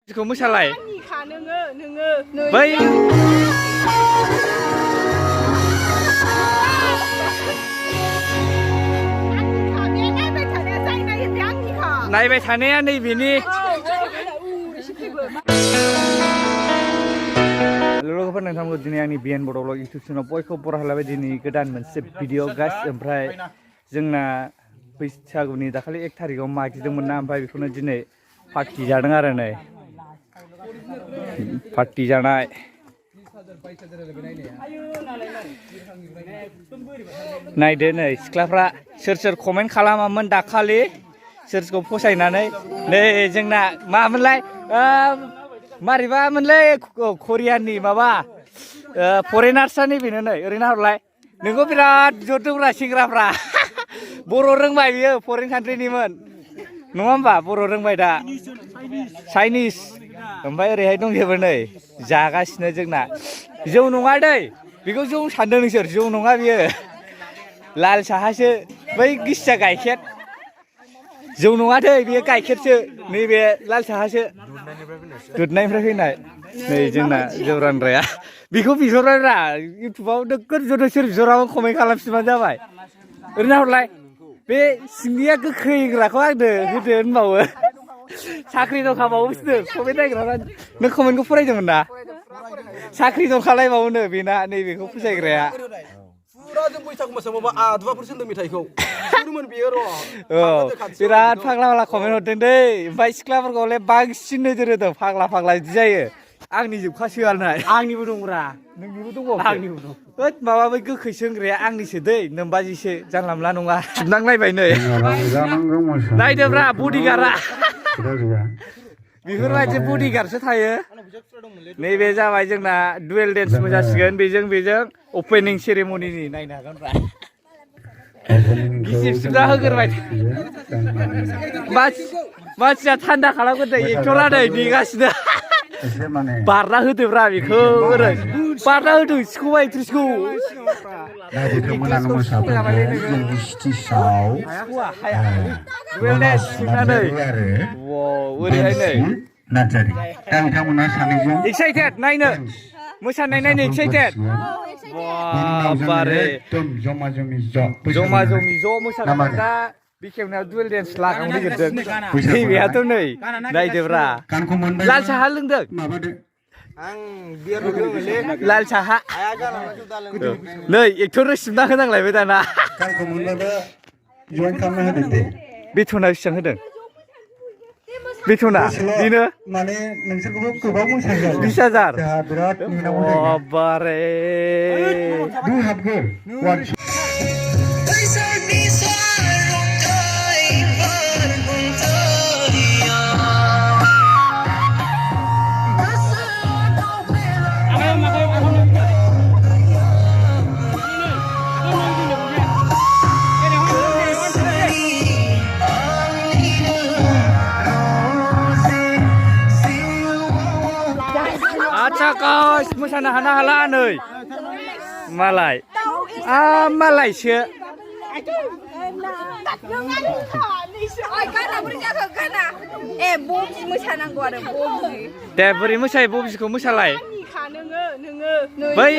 Kau masalah. Baik. Naik थानाया नै बेनि लोगोफोर नोंथांमोनखौ दिनै आंनि बिएन बड'व्लग इउटिउब चेनेलाव बयखौबो बरायलायबाय दिनै गोदान मोनसे भिडिअ गाइस ओमफ्राय जोंना बैसागुनि दाखालि 1 थारिखआव मागिदोंमोन ना ओमफ्राय बेखौनो दिनै पार्टि जादों आरो नै पार्टि जानाय नायदो नै सिख्लाफ्रा सोर कमेन्ट खालामामोन दाखालि सोरखौ फसायनानै नै जोंना मामोनलाय मारैबा मोनलै करियाननि माबा फरेनार्सआनो बेनो नै ओरैनो हरलाय नोंखौ बिराद जरदोंब्रा सेंग्राफ्रा बर' रोंबाय बियो फरेन कान्ट्रिनिमोन नङा होमबा बर' रोंबाय दा चाइनिस ओमफ्राय ओरैहाय दंजोबो नै जागासिनो जोंना जौ नङा दै बेखौ जौ सानदों नोंसोर जौ नङा बियो लाल साहासो बै गिसिया गाइखेर जौ नङा दै बेयो गाइखेरसो नैबे लाल साहासो दुधनायनिफ्राय फैनाय नै जोंना जौ रानग्राया बेखौ बिहरबायब्रा इउटुबाव नोगोद बिहरदों सोर बिहराबो कमेन्ट खालामफिनबानो जाबाय ओरैनो हरलाय बे सिंनिया गोखै होग्राखौ आंनो होदो होनबावो साख्रि दंखाबावो बिसोर कमेन्ट नायग्रा नों कमेन्टखौ फरायदोंमोन ना साख्रि दंखालायबावोनो बेना नैबेखौ फसायग्राया बिराद फाग्ला फाग्ला कमेन्ट हरदों दै ओमफ्राय सिख्लाफोरखौ हले बांसिन नोजोर होदों फाग्ला फाग्ला बिदि जायो आंनि जोबखासो आलनाय आंनिबो दंब्रा नोंनिबो दंबावो आंनिबो दं होद माबा बै गोखैसो होनग्राया आंनिसो दै नोमबाजिसो जानला मोनला नङा सुनांलायबाय नै नायदोब्रा बडिगार्डआ बेफोरबायदि बडिगार्डसो थायो नैबे जाबाय जोंना डुएल डेन्सबो जासिगोन बेजों अपेनिं सेरेमनिनि नायनो हागोनब्रा गिसिब सिबना होग्रोबाय मानसिया थान्दा खालामगोन एक्टरा नै नेगासिनो बारना होदोब्रा बेखौ ओरै बारना होदों सिखौबा एक्ट्रिसखौ एक्साइटेड नायनो मोसानाय नायनो एक्साइटेड बारे जमा जमि ज' मोसानाय दा बेखेवनायाव डुएल डेन्स लागावनो नागिरदों नैबेयाथ' नै नायदोब्रा लाल साहा लोंदों लाल साहा नै एक्टरनो सिबना होनांलायबाय दाना बेथना बेसेबां होदों बेथना बेनो माने नोंसोरखौबो गोबां मोसायो 20,000 बिराद बारे आच्छा गाइस मोसानो हाना हाला नै मालाय मालायसो दे बोरै मोसायो बबिखौ मोसालाय बै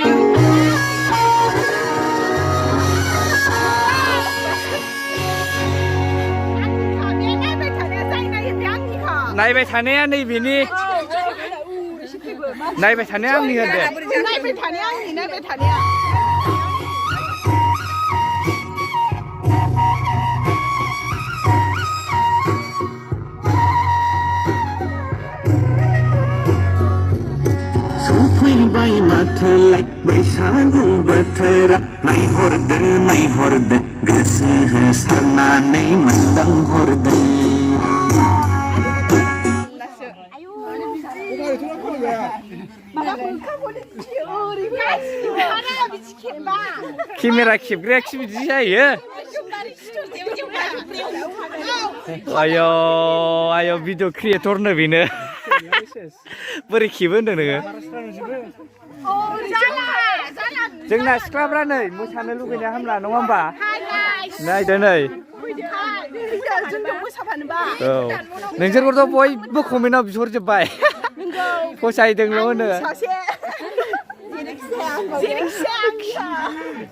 नायबाय थानाया नै बेनि नायबाय थानाया आंनि होनदो नायबाय थानाया आंनि नायबाय थानाया सफैबाय माथो लाय बैसागु बोथोरा नायहरदो गोसो होसारनानै मोनदांहरदो केमेरा खेबग्रायाखि बिदि जायो आय' भिडिअ क्रिएटरनो बेनो बोरै खेबो होनदों नोङो जोंना सिख्लाफ्रा नै मोसानो लुगैनाया हामला नङा होमबा नायदो नै औ नोंसोरखौथ' बयबो कमेन्टआव बिहरजोब्बाय फसायदोंल' होनो सासे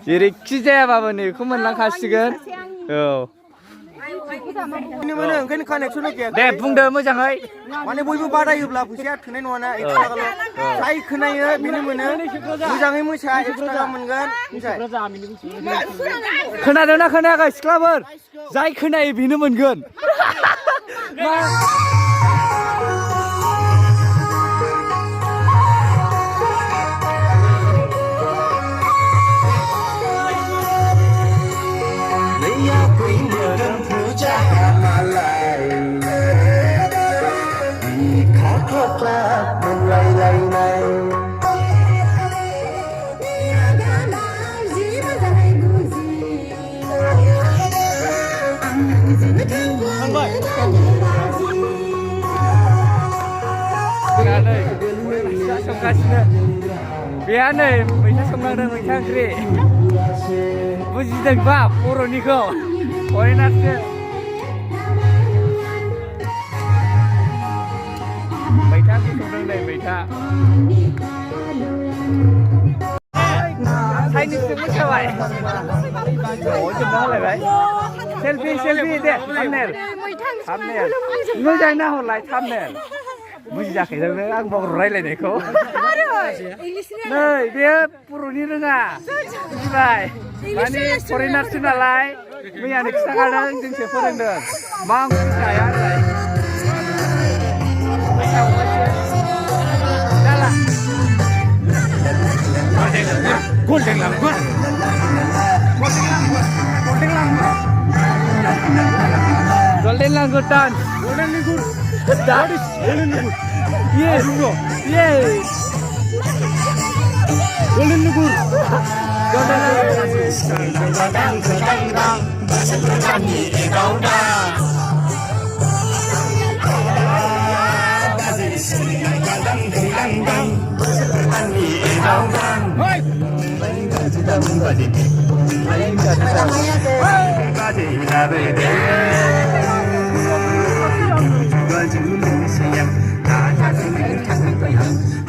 जेरैखि जायाबाबो नै बेखौ मोनलांखासिगोन औ बेनो मोनो ओंखायनो कानेक्सन गैया दे बुंदो मोजाङै माने बयबो बादायोब्ला फैसाया थोनाय नङाना जाय खोनायो बेनो मोनो मोजाङै मोसा 100 थाखा मोनगोन मिथिबाय खोनादोंना खोनायाखै सिख्लाफोर जाय खोनायो बेनो मोनगोन संगासिनो बेहा नै मैथा संनांदों मैथा ओंख्रि बुजिदोंबा बर'निखौ फरेनारसो मैथा ओंख्रि संदों नै मैथा चाइनिसजों मोसाबाय जोबना होलायबाय सेलफि सेलफि दे थामनेल मोजाङै नाहरलाय थामनेल बुजियाखैदां आं बावरो रायलायनायखौ नै बे बर'नि रोङा बुजिबाय माने फरेनारसो नालाय मैयानो खिन्थाखादों जोंसो फोरोंदों मा ओंख्रि जाया Golden langur dance. Golden langur. That is golden langur. Yes. Yes. Golden langur. Golden langur.